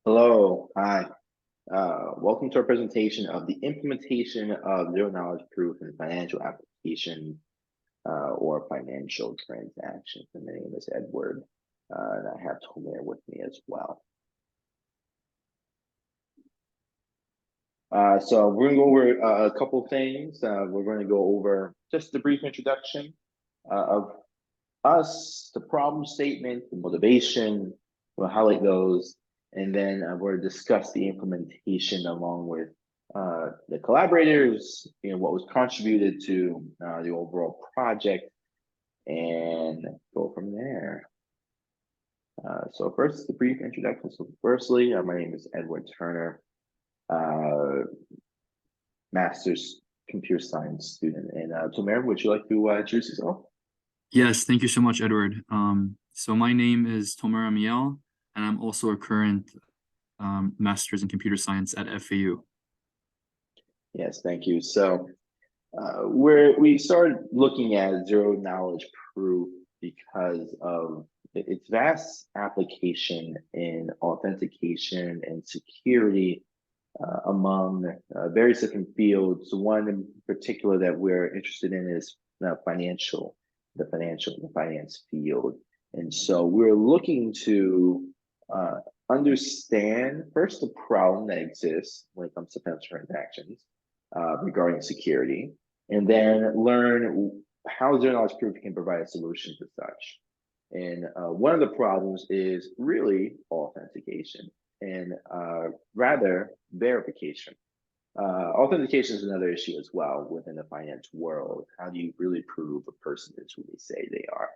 Hello, hi. Welcome to our presentation of the implementation of zero knowledge proof in financial application or financial transactions. And my name is Edward, and I have Tomer with me as well. So we're going to go over a couple things. We're going to go over just a brief introduction of us, the problem statement, the motivation. We'll highlight those, and then we'll discuss the implementation along with the collaborators, what was contributed to the overall project, and go from there. So first, the brief introduction. So firstly, my name is Edward Turner, master's computer science student. And Tomer, would you like to introduce yourself? Yes, thank you so much, Edward. So my name is Tomer Amiel, and I'm also a current master's in computer science at FAU. Yes, thank you. So where we started looking at zero knowledge proof because of its vast application in authentication and security among various different fields. One in particular that we're interested in is the finance field. And so we're looking to understand first the problem that exists when it comes to financial transactions regarding security, and then learn how zero knowledge proof can provide a solution to such. And one of the problems is really authentication and rather verification. Authentication is another issue as well within the finance world. How do you really prove a person is who they say they are?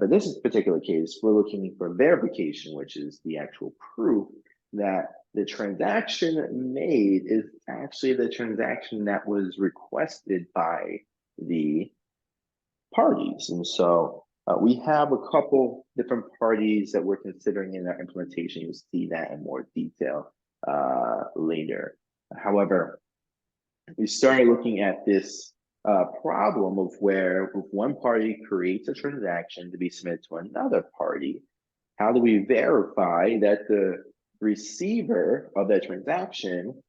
But this particular case, we're looking for verification, which is the actual proof that the transaction made is actually the transaction that was requested by the parties. And so we have a couple different parties that we're considering in our implementation. You'll see that in more detail later. However, we started looking at this problem of where if one party creates a transaction to be submitted to another party, how do we verify that the receiver of that transaction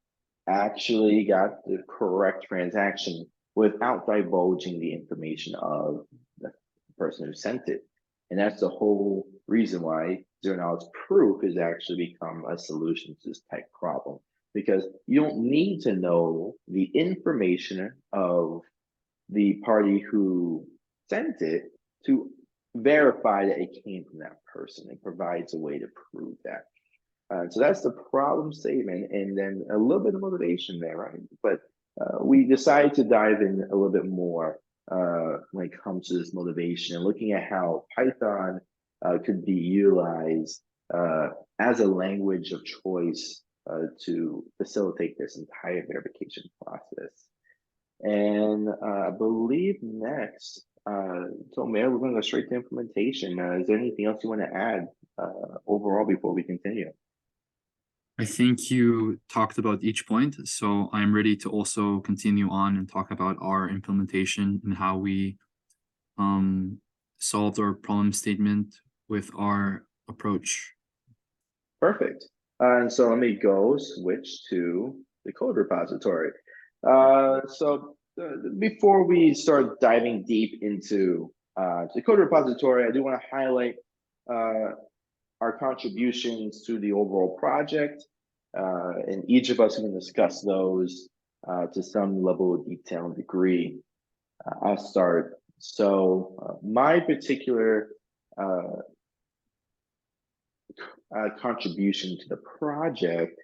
actually got the correct transaction without divulging the information of the person who sent it? And that's the whole reason why zero knowledge proof has actually become a solution to this type problem, because you don't need to know the information of the party who sent it to verify that it came from that person. It provides a way to prove that. So that's the problem statement, and then a little bit of motivation there, right? But we decided to dive in a little bit more when it comes to this motivation and looking at how Python could be utilized as a language of choice to facilitate this entire verification process. And I believe next, Tomer, we're going to go straight to implementation. Is there anything else you want to add overall before we continue? I think you talked about each point, so I'm ready to also continue on and talk about our implementation and how we solved our problem statement with our approach. Perfect. And so let me go switch to the code repository. Before we start diving deep into the code repository, I do want to highlight our contributions to the overall project. And each of us can discuss those to some level of detail and degree. I'll start. So my particular contribution to the project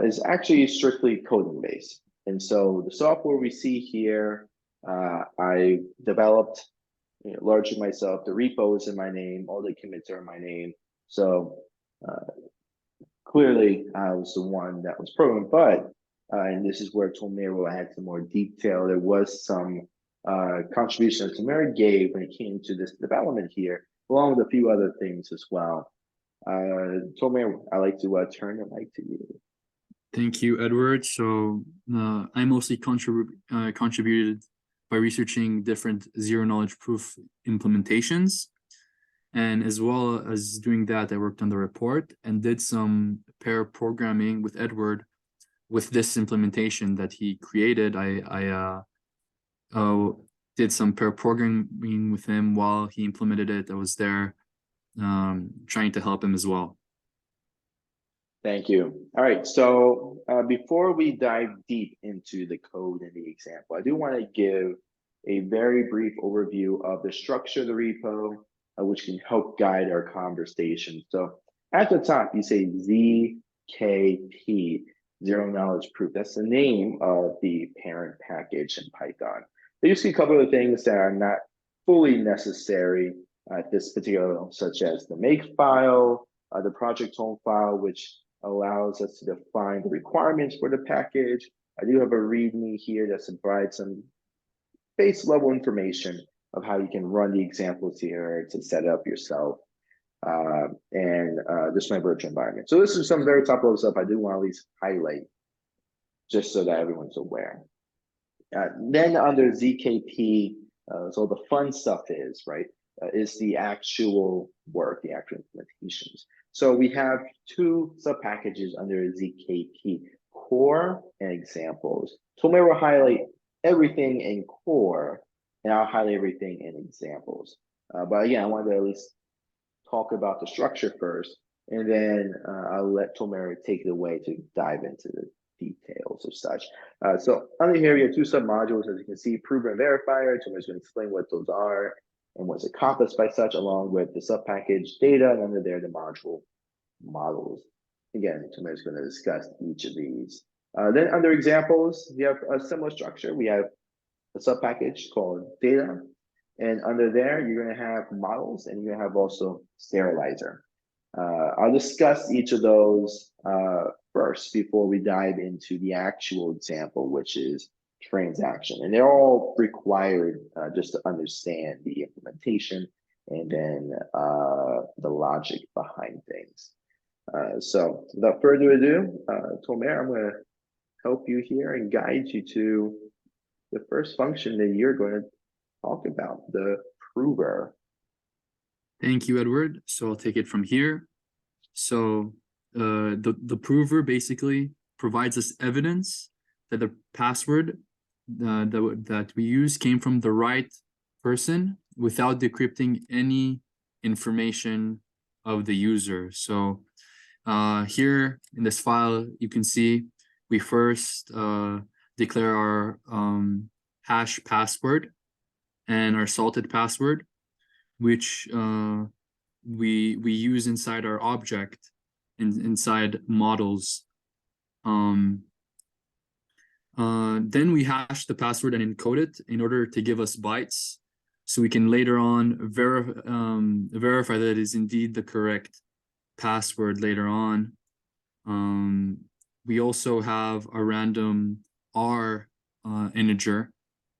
is actually strictly coding based. And so the software we see here, I developed largely myself. The repo is in my name, all the commits are in my name. So clearly I was the one that was programming, but and this is where Tomer will add some more detail. There was some contribution that Tomer gave when it came to this development here, along with a few other things as well. Tomer, I'd like to turn the mic to you. Thank you, Edward. So I mostly contributed by researching different zero knowledge proof implementations. And as well as doing that, I worked on the report and did some pair programming with Edward with this implementation that he created. I did some pair programming with him while he implemented it. I was there trying to help him as well. Thank you. All right, so before we dive deep into the code and the example, I do want to give a very brief overview of the structure of the repo, which can help guide our conversation. So at the top, you say ZKP, Zero Knowledge Proof. That's the name of the parent package in Python. There used to be a couple of things that are not fully necessary at this particular, such as the make file, the project home file, which allows us to define the requirements for the package. I do have a README here that provides some base level information of how you can run the examples here to set up yourself. This is my virtual environment. So this is some very top level stuff I do want to at least highlight just so that everyone's aware. Then under ZKP, so the fun stuff is, right, is the actual work, the actual implementations. So we have two sub-packages under ZKP, core and examples. Tomer will highlight everything in core, and I'll highlight everything in examples. But again, I wanted to at least talk about the structure first, and then I'll let Tomer take it away to dive into the details of such. So under here, we have two sub-modules, as you can see, prover and verifier. Tomer's going to explain what those are and what's accomplished by such, along with the sub-package data, and under there, the module models. Again, Tomer is going to discuss each of these. Then under examples, you have a similar structure. We have a sub-package called data, and under there, you're going to have models, and you're going to have also sterilizer. I'll discuss each of those first before we dive into the actual example, which is transaction. And they're all required just to understand the implementation and then the logic behind things. So without further ado, Tomer, I'm going to help you here and guide you to the first function that you're going to talk about, the prover. Thank you, Edward. So I'll take it from here. So the prover basically provides us evidence that the password that we use came from the right person without decrypting any information of the user. So here in this file, you can see we first declare our hash password and our salted password, which we use inside our object inside models. Then we hash the password and encode it in order to give us bytes, so we can later on verify that it is indeed the correct password later on. We also have a random R integer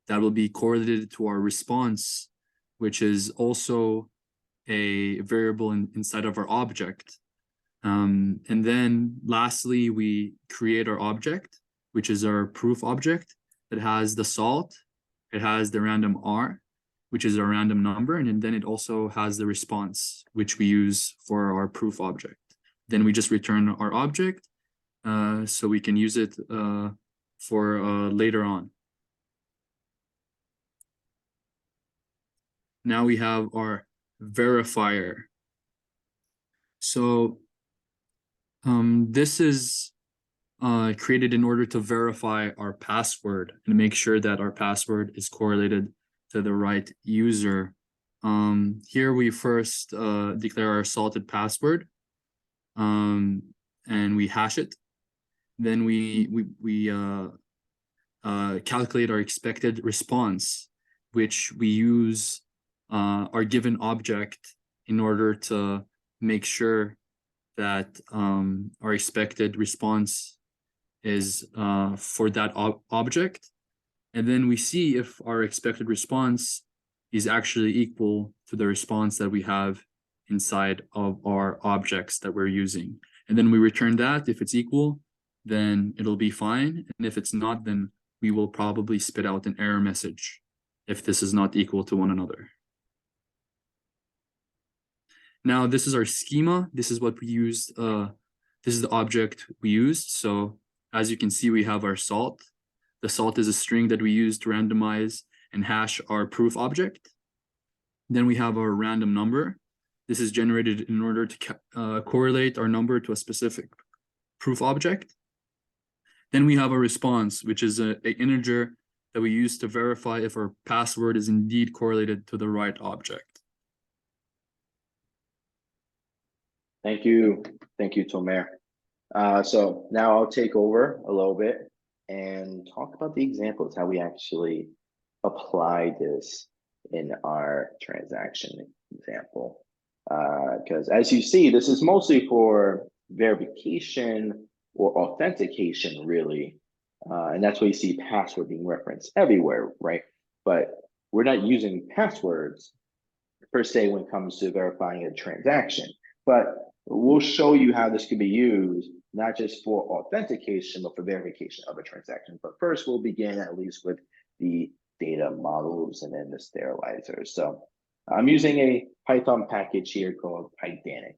that will be correlated to our response, which is also a variable inside of our object. And then lastly, we create our object, which is our proof object that has the salt, it has the random R, which is a random number, and then it also has the response, which we use for our proof object. Then we just return our object so we can use it for later on. Now we have our verifier. So this is created in order to verify our password and make sure that our password is correlated to the right user. Here we first declare our salted password and we hash it. Then we calculate our expected response, which we use our given object in order to make sure that our expected response is for that object. And then we see if our expected response is actually equal to the response that we have inside of our objects that we're using. And then we return that. If it's equal, then it'll be fine. And if it's not, then we will probably spit out an error message if this is not equal to one another. Now this is our schema. This is what we used. This is the object we used. So as you can see, we have our salt. The salt is a string that we use to randomize and hash our proof object. Then we have our random number. This is generated in order to correlate our number to a specific proof object. Then we have a response, which is an integer that we use to verify if our password is indeed correlated to the right object. Thank you, Tomer. So now I'll take over a little bit and talk about the examples, how we actually apply this in our transaction example. Because as you see, this is mostly for verification or authentication, really. And that's why you see password being referenced everywhere, right? But we're not using passwords per se when it comes to verifying a transaction. But we'll show you how this could be used, not just for authentication, but for verification of a transaction. But first, we'll begin at least with the data models and then the sterilizer. So I'm using a Python package here called Pydanic.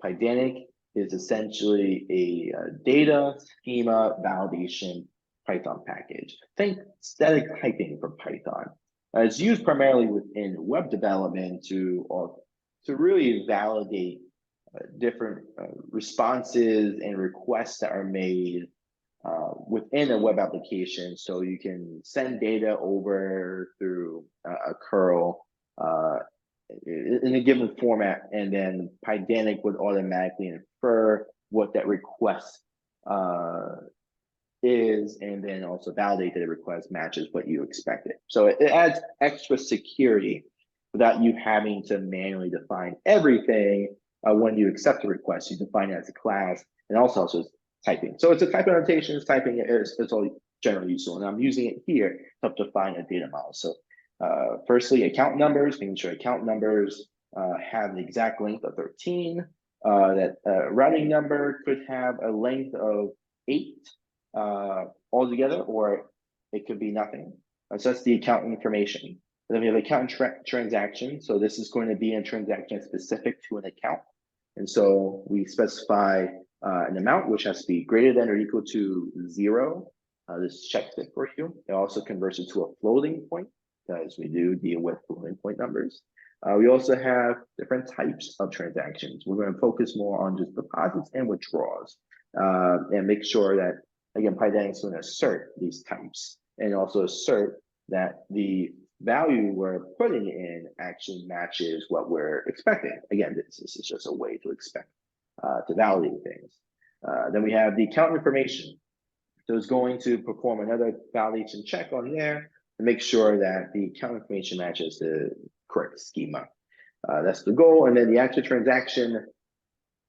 Pydanic is essentially a data schema validation Python package. Think static typing for Python. It's used primarily within web development to really validate different responses and requests that are made within a web application. So you can send data over through a curl in a given format, and then Pydanic would automatically infer what that request is, and then also validate that the request matches what you expected. So it adds extra security without you having to manually define everything. When you accept a request, you define it as a class, and also typing. So it's a type annotation, it's typing, it's all generally useful. And I'm using it here to help define a data model. So firstly, account numbers, making sure account numbers have the exact length of 13, that routing number could have a length of 8 altogether, or it could be nothing. So that's the account information. And then we have account transaction. So this is going to be a transaction specific to an account. And so we specify an amount which has to be greater than or equal to 0. This checks it for you. It also converts it to a floating point, because we do deal with floating point numbers. We also have different types of transactions. We're going to focus more on just deposits and withdrawals, and make sure that, again, Pydanic is going to assert these types and also assert that the value we're putting in actually matches what we're expecting. Again, this is just a way to expect, to validate things. Then we have the account information. So it's going to perform another validation check on there to make sure that the account information matches the correct schema. That's the goal. And then the actual transaction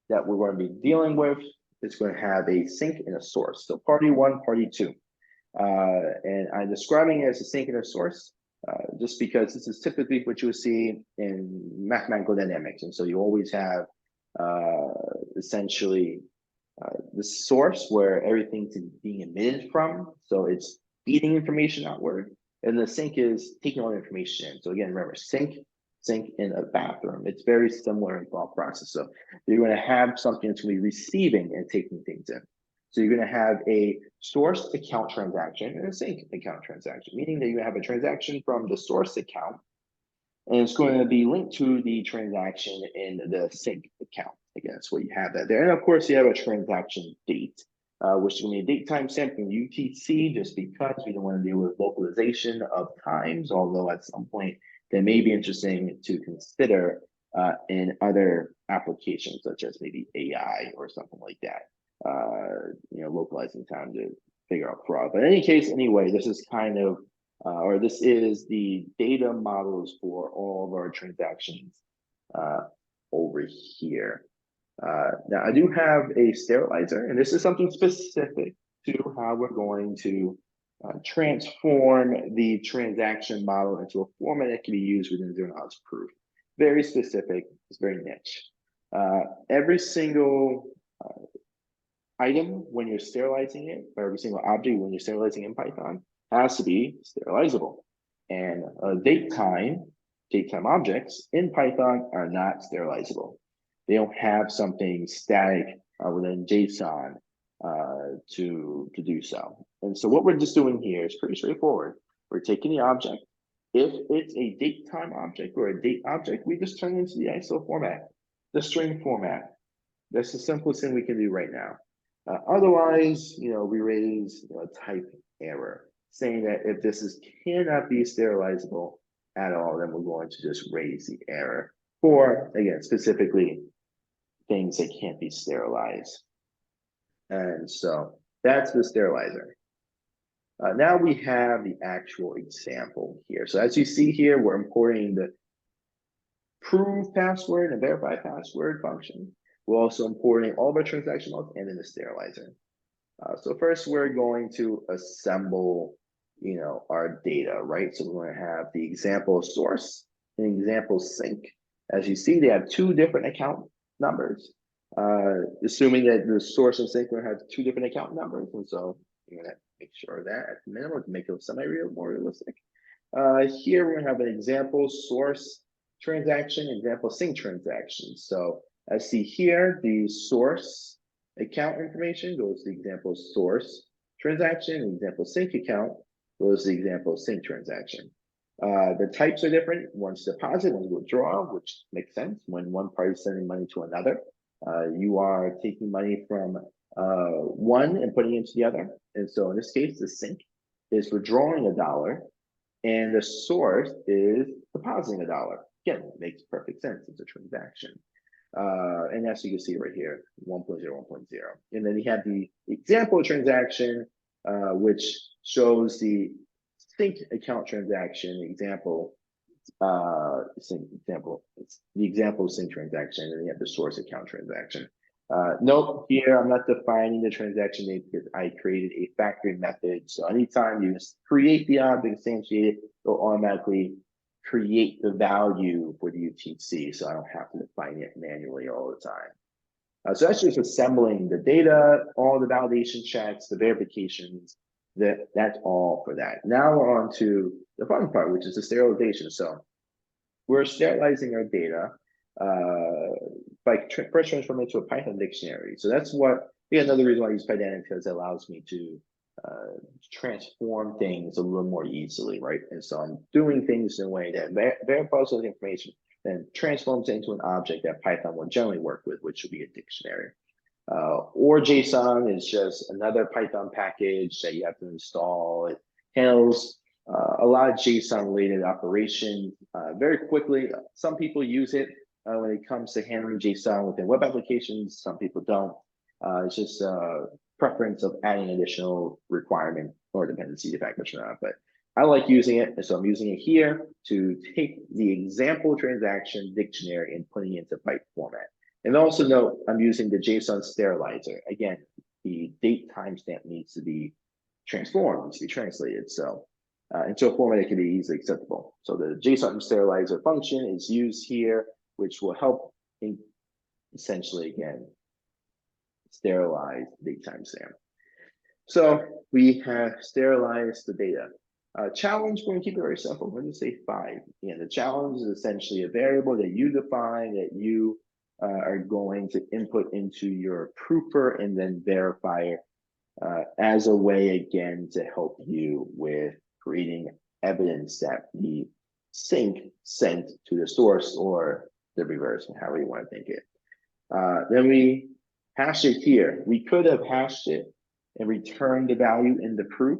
that we're going to be dealing with is going to have a sink and a source. So party 1, party 2. And I'm describing it as a sink and a source just because this is typically what you would see in mathematical dynamics. And so you always have essentially the source where everything's being emitted from. So it's feeding information outward. And the sink is taking all the information in. So again, remember, sink in a bathroom. It's very similar in thought process. So you're going to have something that's going to be receiving and taking things in. So you're going to have a source account transaction and a sink account transaction, meaning that you have a transaction from the source account, and it's going to be linked to the transaction in the sink account. Again, that's what you have that there. And of course, you have a transaction date, which is going to be a date timestamp from UTC, just because we don't want to deal with localization of times, although at some point that may be interesting to consider in other applications, such as maybe AI or something like that. Localizing time to figure out fraud. But in any case, anyway, this is kind of, or this is the data models for all of our transactions over here. Now, I do have a sterilizer, and this is something specific to how we're going to transform the transaction model into a format that can be used within zero-knowledge proof. Very specific, it's very niche. Every single item when you're sterilizing it, or every single object when you're sterilizing in Python, has to be sterilizable. And date time, datetime objects in Python are not sterilizable. They don't have something static within JSON to do so. And so what we're just doing here is pretty straightforward. We're taking the object. If it's a datetime object or a date object, we just turn it into the ISO format, the string format. That's the simplest thing we can do right now. Otherwise, we raise a type error saying that if this cannot be sterilizable at all, then we're going to just raise the error for, again, specifically things that can't be sterilized. And so that's the sterilizer. Now we have the actual example here. So as you see here, we're importing the prove password and verify password function. We're also importing all of our transaction logs and then the sterilizer. So first we're going to assemble, our data, right? So we're going to have the example source and example sync. As you see, they have two different account numbers. Assuming that the source and sync will have two different account numbers, and so you're gonna make sure that at the minimum to make it semi-real, more realistic. Here we're gonna have an example source transaction, example sync transaction. So I see here the source account information goes to the example source transaction, example sync account goes to the example sync transaction. The types are different. One's deposit, one's withdrawal, which makes sense when one party is sending money to another. You are taking money from one and putting it into the other. And so in this case, the sync is withdrawing $1 and the source is depositing $1. Again, it makes perfect sense. It's a transaction. And as you can see right here, 1.0, 1.0. And then you have the example transaction, which shows the sync account transaction example, the example sync transaction, and then you have the source account transaction. Note here, I'm not defining the transaction name because I created a factory method. So anytime you create the object, instantiate it, it'll automatically create the value for the UTC. So I don't have to define it manually all the time. So that's just assembling the data, all the validation checks, the verifications. That's all for that. Now we're on to the fun part, which is the sterilization. So we're sterilizing our data by first transforming it to a Python dictionary. So that's another reason why I use Python, because it allows me to transform things a little more easily, right? And so I'm doing things in a way that verifies the information, then transforms it into an object that Python will generally work with, which would be a dictionary. Or JSON is just another Python package that you have to install. It handles a lot of JSON related operations very quickly. Some people use it when it comes to handling JSON within web applications. Some people don't. It's just a preference of adding additional requirement or dependency to package or not. But I like using it, and so I'm using it here to take the example transaction dictionary and putting it into Python format. And also note, I'm using the JSON sterilizer. Again, the date timestamp needs to be transformed, needs to be translated. So into a format that can be easily acceptable. So the JSON sterilizer function is used here, which will help essentially, again, sterilize the date timestamp. So we have sterilized the data. Challenge, we're going to keep it very simple. We're going to say 5. And the challenge is essentially a variable that you define that you are going to input into your proofer and then verifier as a way, again, to help you with creating evidence that the sync sent to the source or the reverse, however you want to think it. Then we hash it here. We could have hashed it and returned the value in the proof,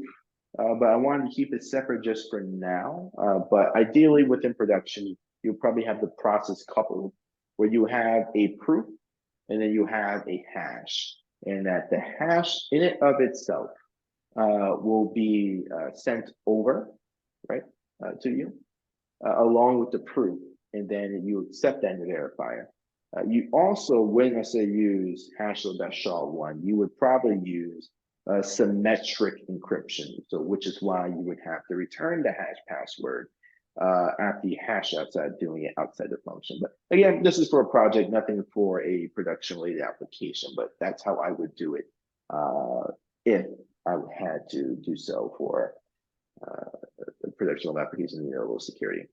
but I wanted to keep it separate just for now. But ideally within production, you'll probably have the process coupled where you have a proof and then you have a hash, and that the hash in and of itself will be sent over, right, to you, along with the proof, and then you accept that in the verifier. You also, when I say use hash.sha1, you would probably use symmetric encryption, so which is why you would have to return the hash password after you hash outside doing it outside the function. But again, this is for a project, nothing for a production related application, but that's how I would do it if I had to do so for a production application, a little security.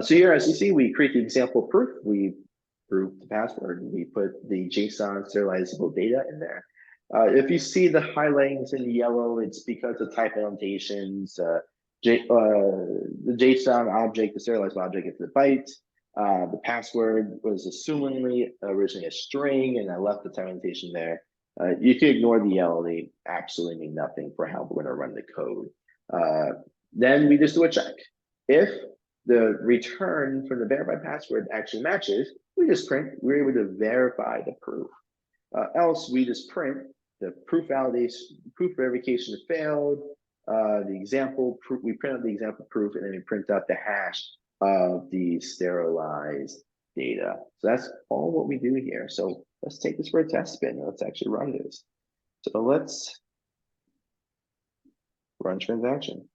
So here, as you see, we create the example proof. We prove the password. We put the JSON serializable data in there. If you see the highlights in yellow, it's because of type annotations. The JSON object, the serialized object, is the byte. The password was assumingly originally a string, and I left the type annotation there. You can ignore the yellow; they actually mean nothing for how we're going to run the code. Then we just do a check. If the return from the verified password actually matches, we just print, we're able to verify the proof. Else we just print the proof validation, proof verification failed, the example proof, we print out the example proof, and then we print out the hash of the sterilized data. So that's all what we do here. So let's take this for a test spin. Let's actually run this. So let's run transaction.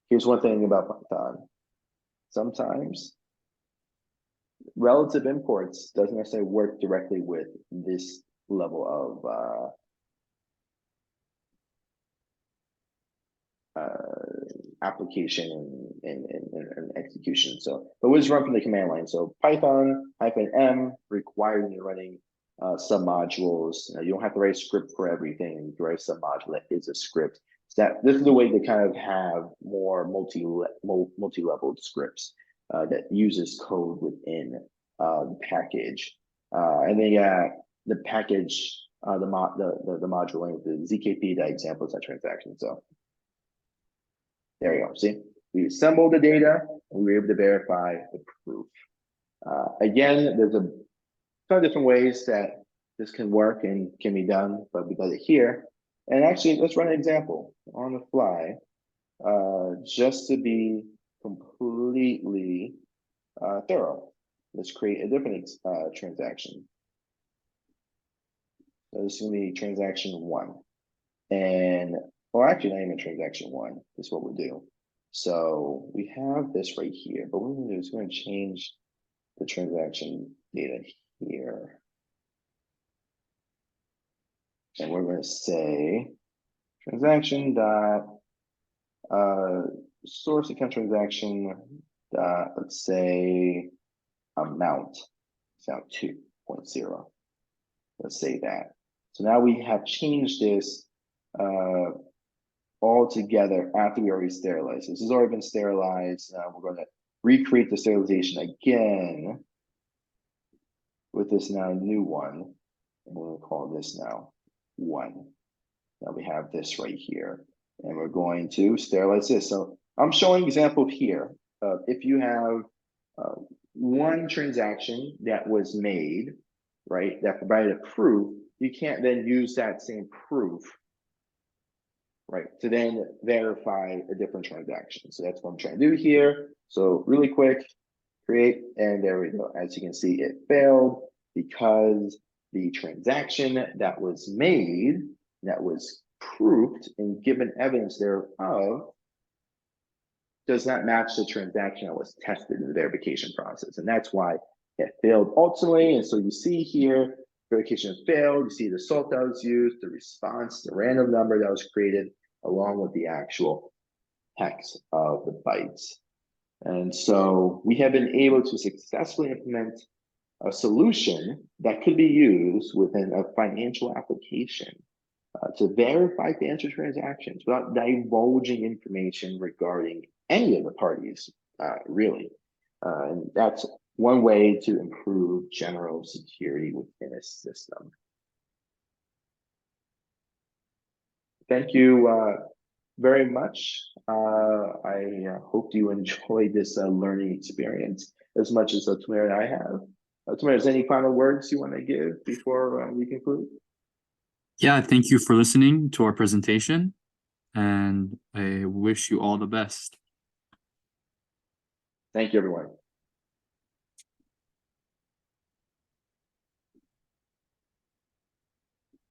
Here's one thing about Python. Sometimes relative imports doesn't necessarily work directly with this level of application and execution. So, but we'll just run from the command line. So Python -m required when you're running submodules. You don't have to write a script for everything. You can write a submodule that is a script. So this is the way to kind of have more multi-leveled scripts that uses code within the package. And then the package, the module length, the ZKP, that example is that transaction. So there you go. See, we assembled the data and we were able to verify the proof. Again, there's a ton of different ways that this can work and can be done, but we got it here. And actually, let's run an example on the fly, just to be completely thorough. Let's create a different transaction. So this is going to be transaction 1. And, or actually not even transaction 1, is what we'll do. So we have this right here, but what we're going to do is we're going to change the transaction data here. And we're going to say transaction dot source account transaction dot, let's say amount 2.0. Let's say that. So now we have changed this all together after we already sterilized. This has already been sterilized. Now we're going to recreate the sterilization again with this now new one. And we're going to call this now 1. Now we have this right here, and we're going to sterilize this. So I'm showing an example here. If you have one transaction that was made, right, that provided a proof, you can't then use that same proof, right, to then verify a different transaction. So that's what I'm trying to do here. So really quick, create, and there we go. As you can see, it failed because the transaction that was made, that was proved and given evidence thereof, does not match the transaction that was tested in the verification process. And that's why it failed ultimately. And so you see here, verification failed. You see the salt that was used, the response, the random number that was created, along with the actual hex of the bytes. And so we have been able to successfully implement a solution that could be used within a financial application to verify financial transactions without divulging information regarding any of the parties, really. And that's one way to improve general security within a system. Thank you very much. I hope you enjoyed this learning experience as much as Tamara and I have. Tamara, is there any final words you want to give before we conclude? Yeah, thank you for listening to our presentation, and I wish you all the best. Thank you, everyone.